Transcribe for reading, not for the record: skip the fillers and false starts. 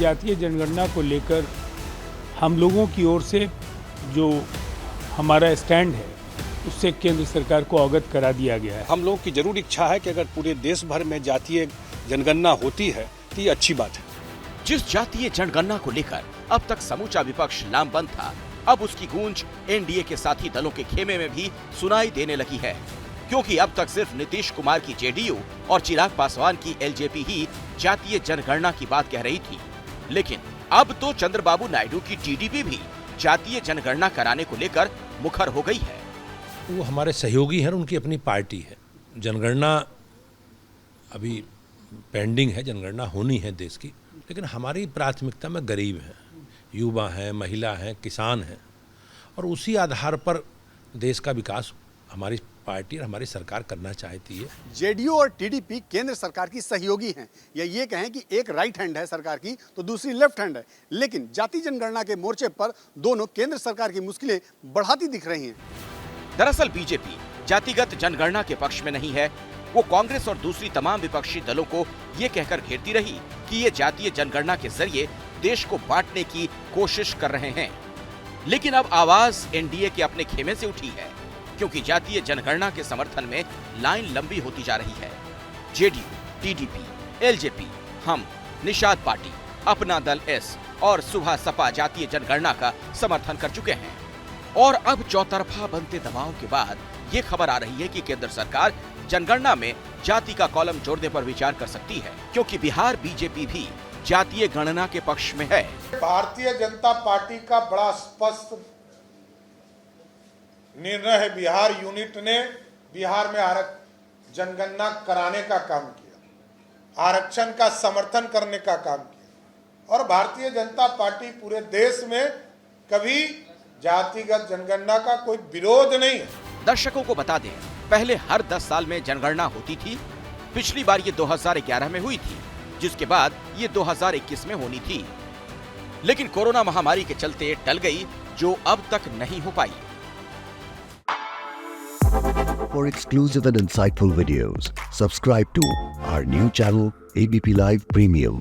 जातीय जनगणना को लेकर हम लोगों की ओर से जो हमारा स्टैंड है उससे केंद्र सरकार को अवगत करा दिया गया है। हम लोग की जरूर इच्छा है कि अगर पूरे देश भर में जातीय जनगणना होती है तो ये अच्छी बात है। जिस जातीय जनगणना को लेकर अब तक समूचा विपक्ष लामबंद था, अब उसकी गूंज एनडीए के साथी दलों के खेमे में भी सुनाई देने लगी है, क्योंकि अब तक सिर्फ नीतीश कुमार की जेडीयू और चिराग पासवान की एलजेपी ही जातीय जनगणना की बात कह रही थी, लेकिन अब तो चंद्रबाबू नायडू की टीडीपी भी जातीय जनगणना कराने को लेकर मुखर हो गई है। वो हमारे सहयोगी हैं, उनकी अपनी पार्टी है। जनगणना अभी पेंडिंग है, जनगणना होनी है देश की, लेकिन हमारी प्राथमिकता में गरीब हैं, युवा हैं, महिला हैं, किसान हैं, और उसी आधार पर देश का विकास हमारी पार्टी और हमारी सरकार करना चाहती है। जेडीयू और टीडीपी केंद्र सरकार की सहयोगी हैं, या ये कहें कि एक राइट हैंड है सरकार की तो दूसरी लेफ्ट हैंड है, लेकिन जाति जनगणना के मोर्चे पर दोनों केंद्र सरकार की मुश्किलें बढ़ाती दिख रही हैं। दरअसल बीजेपी जातिगत जनगणना के पक्ष में नहीं है, वो कांग्रेस और दूसरी तमाम विपक्षी दलों को ये कहकर घेरती रही कि ये जातीय जनगणना के जरिए देश को बांटने की कोशिश कर रहे हैं। लेकिन अब आवाज एनडीए के अपने खेमे से उठी है, क्योंकि जातीय जनगणना के समर्थन में लाइन लंबी होती जा रही है। जेडीयू, टीडीपी, एलजेपी, हम, निषाद पार्टी, अपना दल एस और सुबह सपा जातीय जनगणना का समर्थन कर चुके हैं। और अब चौतरफा बनते दबाव के बाद ये खबर आ रही है कि केंद्र सरकार जनगणना में जाति का कॉलम जोड़ने पर विचार कर सकती है, क्योंकि बिहार बीजेपी भी जातीय गणना के पक्ष में है। भारतीय जनता पार्टी का बड़ा स्पष्ट निर्णय है। बिहार यूनिट ने बिहार में जनगणना कराने का काम किया, आरक्षण का समर्थन करने का काम किया, और भारतीय जनता पार्टी पूरे देश में कभी जातिगत जनगणना का कोई विरोध नहीं है। दर्शकों को बता दें, पहले हर 10 साल में जनगणना होती थी। पिछली बार ये 2011 में हुई थी, जिसके बाद ये 2021 में होनी थी, लेकिन कोरोना महामारी के चलते टल गई, जो अब तक नहीं हो पाई। For exclusive and insightful videos, subscribe to our new channel ABP Live Premium.